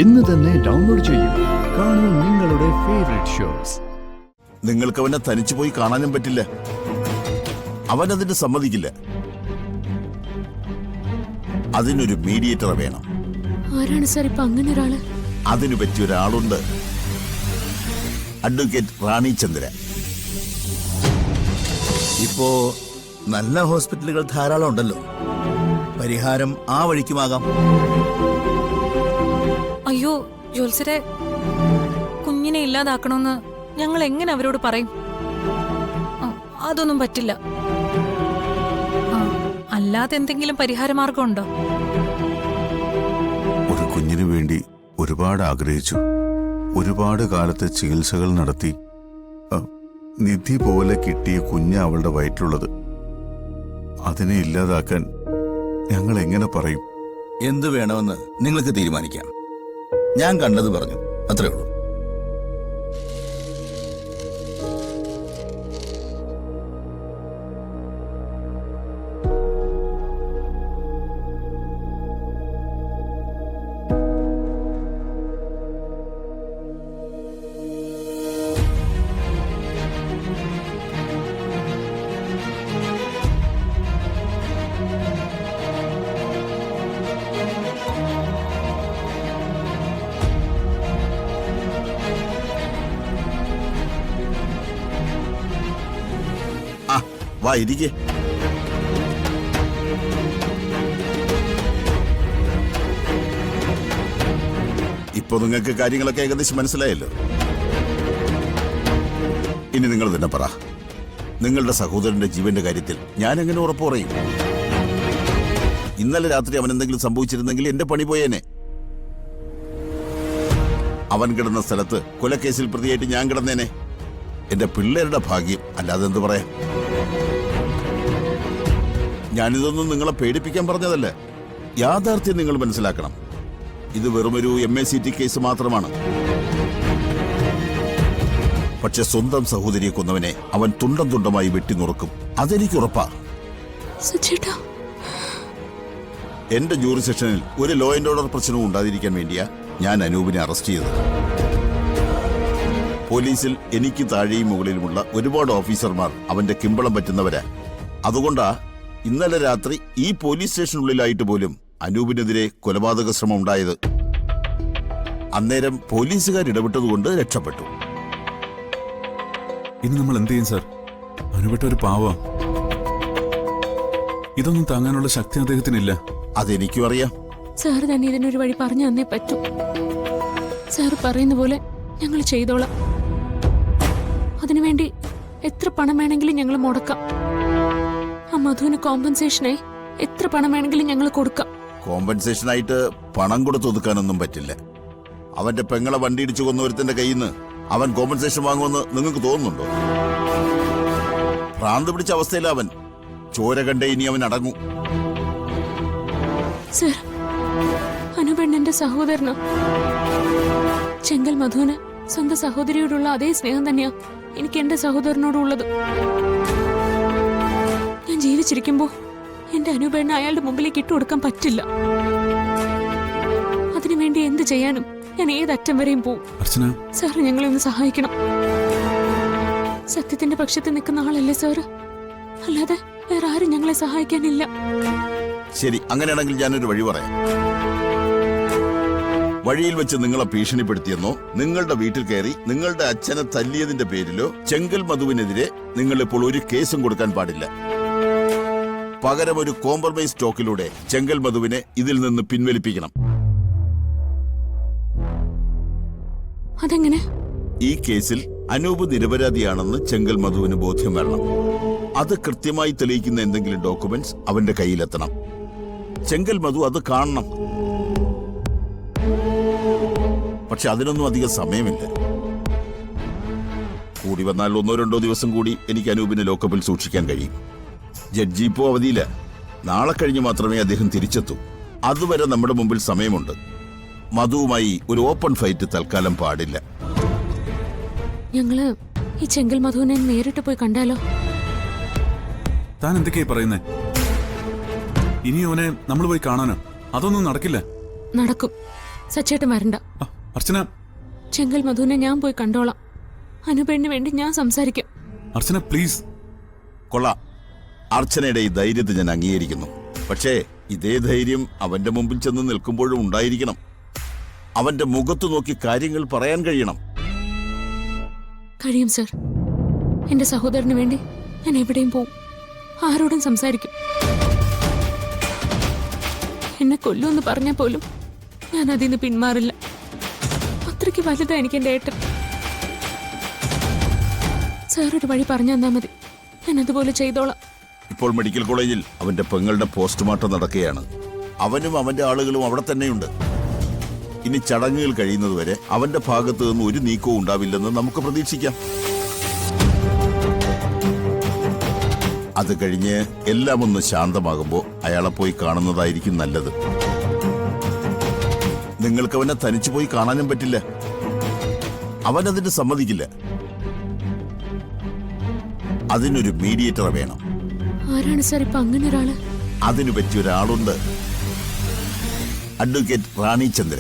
ഇന്ന് തന്നെ ഡൗൺലോഡ് ചെയ്യൂ. കാണൂ നിങ്ങളുടെ ഫേവറേറ്റ് ഷോസ്. നിങ്ങൾക്ക് അവനെ തനിച്ചു പോയി കാണാനും പറ്റില്ല. അവൻ അതിന് സമ്മതിക്കില്ല. അതിനൊരു മീഡിയേറ്റർ വേണം. ആരാണ് സാർ ഇപ്പൊ അങ്ങനെ ഒരാള്? അതിനു പറ്റിയ ഒരാളുണ്ട്. അഡ്വക്കേറ്റ് റാണി ചന്ദ്ര. ഇപ്പോ നല്ല ഹോസ്പിറ്റലുകൾ ധാരാളം ഉണ്ടല്ലോ. പരിഹാരം ആ വഴിക്കുമാകാം. അയ്യോ ജോത്സരെ, കുഞ്ഞിനെ ഇല്ലാതാക്കണമെന്ന് ഞങ്ങൾ എങ്ങനെ അവരോട് പറയും? അതൊന്നും പറ്റില്ല. അല്ലാതെ എന്തെങ്കിലും പരിഹാരമാർഗമുണ്ടോ? ഒരു കുഞ്ഞിനു വേണ്ടി ഒരുപാട് ആഗ്രഹിച്ചു. ഒരുപാട് കാലത്തെ ചികിത്സകൾ നടത്തി നിധി പോലെ കിട്ടിയ കുഞ്ഞ് അവളുടെ വയറ്റിലുള്ളത്. അതിനെ ഇല്ലാതാക്കാൻ ഞങ്ങൾ എങ്ങനെ പറയും? എന്തു വേണമെന്ന് നിങ്ങൾക്ക് തീരുമാനിക്കാം. ഞാൻ കണ്ടത് പറഞ്ഞു, അത്രേ ഉള്ളൂ. വാ ഇരിക്കേ. ഇപ്പൊ നിങ്ങൾക്ക് കാര്യങ്ങളൊക്കെ ഏകദേശം മനസ്സിലായല്ലോ. ഇനി നിങ്ങൾ തന്നെ പറ, നിങ്ങളുടെ സഹോദരന്റെ ജീവന്റെ കാര്യത്തിൽ ഞാൻ എങ്ങനെ ഉറപ്പ് പറയും? ഇന്നലെ രാത്രി അവൻ എന്തെങ്കിലും സംഭവിച്ചിരുന്നെങ്കിൽ എന്റെ പണി പോയേനെ. അവൻ കിടന്ന സ്ഥലത്ത് കൊലക്കേസിൽ പ്രതിയായിട്ട് ഞാൻ കിടന്നേനെ. എന്റെ പിള്ളേരുടെ ഭാഗ്യം, അല്ലാതെ എന്ത് പറയാം? ഞാനിതൊന്നും നിങ്ങളെ പേടിപ്പിക്കാൻ പറഞ്ഞതല്ല. യാഥാർത്ഥ്യം നിങ്ങൾ മനസ്സിലാക്കണം. ഇത് വെറുമൊരു MACT കേസ് മാത്രമാണ്. പക്ഷെ സ്വന്തം സഹോദരിയെ കൊന്നവനെ അവൻ തുണ്ടം തുണ്ടമായി വെട്ടിനുറുക്കും. അതെനിക്ക് ഉറപ്പാ. എന്റെ ജൂറി സെഷനിൽ ഒരു ലോ ആൻഡ് ഓർഡർ പ്രശ്നവും ഉണ്ടാതിരിക്കാൻ വേണ്ടിയാ ഞാൻ അനൂപിനെ അറസ്റ്റ് ചെയ്തത്. പോലീസിൽ എനിക്ക് താഴെയും മുകളിലുമുള്ള ഒരുപാട് ഓഫീസർമാർ അവന്റെ കിമ്പളം പറ്റുന്നവരാ. അതുകൊണ്ടാ ഇന്നലെ രാത്രി ഈ പോലീസ് സ്റ്റേഷനുള്ളിലായിട്ട് പോലും അനൂപിനെതിരെ കൊലപാതക ശ്രമം ഉണ്ടായത്. അന്നേരം പോലീസുകാർ ഇടപെട്ടതുകൊണ്ട് രക്ഷപ്പെട്ടു. ഇനി നമ്മൾ എന്ത് ചെയ്യും സാർ? അനുപെട്ട ഒരു പാവ. ഇതൊന്നും താങ്ങാനുള്ള ശക്തി അദ്ദേഹത്തിനില്ല. അതെനിക്കും അറിയാം. സാർ തന്നെ ഇതിനൊരു വഴി പറഞ്ഞു തന്നേ പറ്റൂ. സാർ പറയുന്ന പോലെ ഞങ്ങൾ ചെയ്തോളാം. അതിനുവേണ്ടി എത്ര പണം വേണമെങ്കിലും ഞങ്ങൾ മുടക്കാം. ആ മധുവിന് കോമ്പൻസേഷനായി എത്ര പണം വേണമെങ്കിലും ഞങ്ങൾ കൊടുക്കാം. കോമ്പൻസേഷനായിട്ട് പണം കൊടുത്ത് ഒതുക്കാനൊന്നും പറ്റില്ല. അവന്റെ പെങ്ങളെ വണ്ടി ഇടിച്ചു കൊന്നൊരുത്തന്റെ കയ്യിൽ നിന്ന് അവൻ കോമ്പൻസേഷൻ വാങ്ങുമെന്ന് നിങ്ങൾക്ക് തോന്നുന്നുണ്ടോ? ഭ്രാന്ത് പിടിച്ച അവസ്ഥയില അവൻ. ചോര കണ്ടേ ഇനി അവൻ അടങ്ങും. സർ, അനുപെണ്ണന്റെ സഹോദരനാ. ചെങ്കൽ മധുവിന് സ്വന്തം സഹോദരിയോടുള്ള അതേ സ്നേഹം തന്നെയാ എനിക്ക് എന്റെ സഹോദരനോടുള്ളത്. ഞാൻ ജീവിച്ചിരിക്കുമ്പോ എന്റെ അനുപെണ്ണ അയാളുടെ മുമ്പിലേക്ക് ഇട്ടുകൊടുക്കാൻ പറ്റില്ല. അതിനുവേണ്ടി എന്ത് ചെയ്യാനും ഞാൻ ഏതറ്റം വരെയും പോവും. സാർ, ഞങ്ങളെ ഒന്ന് സഹായിക്കണം. സത്യത്തിന്റെ പക്ഷത്ത് നിൽക്കുന്ന ആളല്ലേ സാറ്? അല്ലാതെ വേറെ ആരും ഞങ്ങളെ സഹായിക്കാനില്ല. ശരി, അങ്ങനെയാണെങ്കിൽ ഞാനൊരു വഴി പറയാം. വഴിയിൽ വെച്ച് നിങ്ങളെ ഭീഷണിപ്പെടുത്തിയെന്നോ നിങ്ങളുടെ വീട്ടിൽ കയറി നിങ്ങളുടെ അച്ഛനെ തല്ലിയതിന്റെ പേരിലോ ചെങ്കൽ മധുവിനെതിരെ നിങ്ങൾ ഇപ്പോൾ ഒരു കേസും കൊടുക്കാൻ പാടില്ല. പകരം ഒരു കോംപ്രമൈസ് ടോക്കിലൂടെ ചെങ്കൽ മധുവിനെ ഇതിൽ നിന്ന് പിൻവലിപ്പിക്കണം. അതെങ്ങനെ? ഈ കേസിൽ അനൂപ് നിരപരാധിയാണെന്ന് ചെങ്കൽ മധുവിന് ബോധ്യം വരണം. അത് കൃത്യമായി തെളിയിക്കുന്ന എന്തെങ്കിലും ഡോക്യുമെന്റ്സ് അവന്റെ കയ്യിലെത്തണം. ചെങ്കൽ മധു അത് കാണണം. പക്ഷെ അതിനൊന്നും അധികം സമയമില്ല. കൂടി വന്നാൽ 1-2 ദിവസം കൂടി എനിക്ക് അനൂപിനെ ലോക്കപ്പിൽ സൂക്ഷിക്കാൻ കഴിയും. ജഡ്ജി ഇപ്പോ അവധിയില്ല. നാളെ കഴിഞ്ഞ് മാത്രമേ അദ്ദേഹം തിരിച്ചെത്തൂ. അതുവരെ നമ്മുടെ മുമ്പിൽ സമയമുണ്ട്. മധുവുമായി ഒരു ഓപ്പൺ ഫൈറ്റ് തൽക്കാലം പാടില്ല. ഞങ്ങള് ഈ ചെങ്കൽ മധുവിനെ നേരിട്ട് പോയി കണ്ടാലോ? താൻ എന്തൊക്കെയായി പറയുന്നേ? ഇനി അവനെ നമ്മൾ പോയി കാണാനോ? അതൊന്നും നടക്കില്ല. നടക്കും. സച്ചേട്ടൻ വരണ്ട. അർച്ചന, ചെങ്കൽ മധുവിനെ ഞാൻ പോയി കണ്ടോളാം. അനുപേടിന് വേണ്ടി ഞാൻ സംസാരിക്കാം. അർച്ചന പ്ലീസ്. കൊള്ളാം. അർച്ചനയുടെ ഈ ധൈര്യത്തെ ഞാൻ അംഗീകരിക്കുന്നു. പക്ഷേ ഇതേ ധൈര്യം അവന്റെ മുമ്പിൽ ചെന്ന് നിൽക്കുമ്പോഴും ഉണ്ടായിരിക്കണം. അവന്റെ മുഖത്ത് നോക്കി കാര്യങ്ങൾ പറയാൻ കഴിയണം. കഴിയും സർ. എന്റെ സഹോദരന് വേണ്ടി ഞാൻ എവിടെയും പോവും, ആരോടും സംസാരിക്കും. എന്നെ കൊല്ലുമെന്ന് പറഞ്ഞാൽ പോലും ഞാൻ അതിൽ നിന്ന് പിന്മാറില്ല. അത്രയ്ക്ക് വലുതാ എനിക്ക് എന്റെ ഏട്ടൻ. സാർ ഒരു വഴി പറഞ്ഞു തന്നാൽ മതി, ഞാൻ അതുപോലെ ചെയ്തോളാം. ഇപ്പോൾ മെഡിക്കൽ കോളേജിൽ അവന്റെ പെങ്ങളുടെ പോസ്റ്റ്മോർട്ടം നടക്കുകയാണ്. അവനും അവന്റെ ആളുകളും അവിടെ തന്നെയുണ്ട്. ഇനി ചടങ്ങുകൾ കഴിയുന്നതുവരെ അവന്റെ ഭാഗത്തു നിന്ന് ഒരു നീക്കവും ഉണ്ടാവില്ലെന്ന് നമുക്ക് പ്രതീക്ഷിക്കാം. അത് കഴിഞ്ഞ് എല്ലാം ഒന്ന് ശാന്തമാകുമ്പോൾ അയാളെ പോയി കാണുന്നതായിരിക്കും നല്ലത്. നിങ്ങൾക്ക് അവനെ തനിച്ചു പോയി കാണാനും പറ്റില്ല. അവനതിന് സമ്മതിക്കില്ല. അതിനൊരു മീഡിയേറ്റർ വേണം. ആരാണ് സാർ ഇപ്പൊ അങ്ങനെ ഒരാള്? അതിനു പറ്റിയ ഒരാളുണ്ട്. അഡ്വക്കേറ്റ് റാണി ചന്ദ്ര.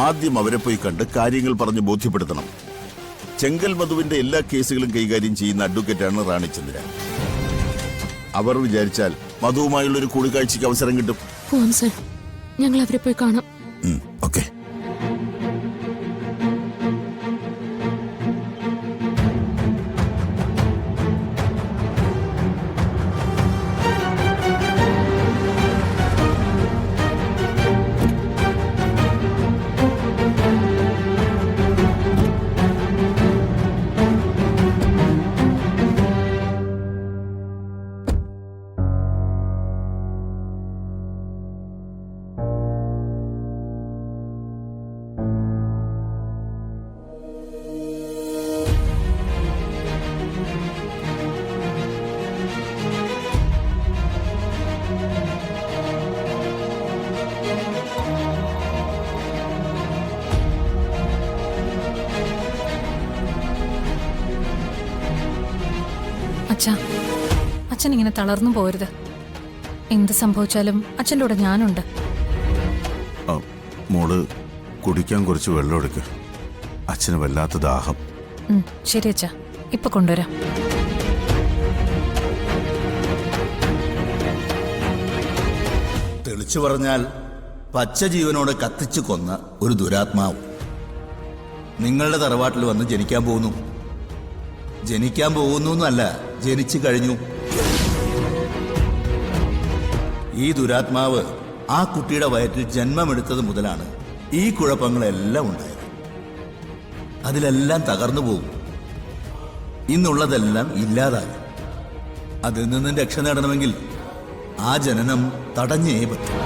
ആദ്യം അവരെ പോയി കണ്ട് കാര്യങ്ങൾ പറഞ്ഞ് ബോധ്യപ്പെടുത്തണം. ചെങ്കൽ മധുവിന്റെ എല്ലാ കേസുകളും കൈകാര്യം ചെയ്യുന്ന അഡ്വക്കേറ്റാണ് റാണി ചന്ദ്ര. അവർ വിചാരിച്ചാൽ മധുവുമായുള്ളൊരു കൂടിക്കാഴ്ചയ്ക്ക് അവസരം കിട്ടും. പോവാം സാർ, ഞങ്ങൾ അവരെ പോയി കാണാം. ഓക്കെ. അച്ഛാ, അച്ഛൻ ഇങ്ങനെ തളർന്നു പോരുത്. എന്ത് സംഭവിച്ചാലും അച്ഛൻ്റെ കൂടെ ഞാനുണ്ട്. മോള് കുടിക്കാൻ കുറച്ച് വെള്ളം എടുക്കുക. അച്ഛന് വല്ലാത്ത ദാഹം. ശരി അച്ഛാ, ഇപ്പൊ കൊണ്ടുവരാം. തെളിച്ചു പറഞ്ഞാൽ പച്ച ജീവനോട് കത്തിച്ചു കൊന്ന ഒരു ദുരാത്മാവ് നിങ്ങളുടെ തറവാട്ടിൽ വന്ന് ജനിക്കാൻ പോകുന്നു. ജനിക്കാൻ പോകുന്നു എന്നല്ല, ജനിച്ചു കഴിഞ്ഞു. ഈ ദുരാത്മാവ് ആ കുട്ടിയുടെ വയറ്റിൽ ജന്മമെടുത്തത് മുതലാണ് ഈ കുഴപ്പങ്ങളെല്ലാം ഉണ്ടായത്. അതിലെല്ലാം തകർന്നു പോകും. ഇന്നുള്ളതെല്ലാം ഇല്ലാതാകും. അതിൽ നിന്നും രക്ഷ നേടണമെങ്കിൽ ആ ജനനം തടഞ്ഞേ പറ്റും.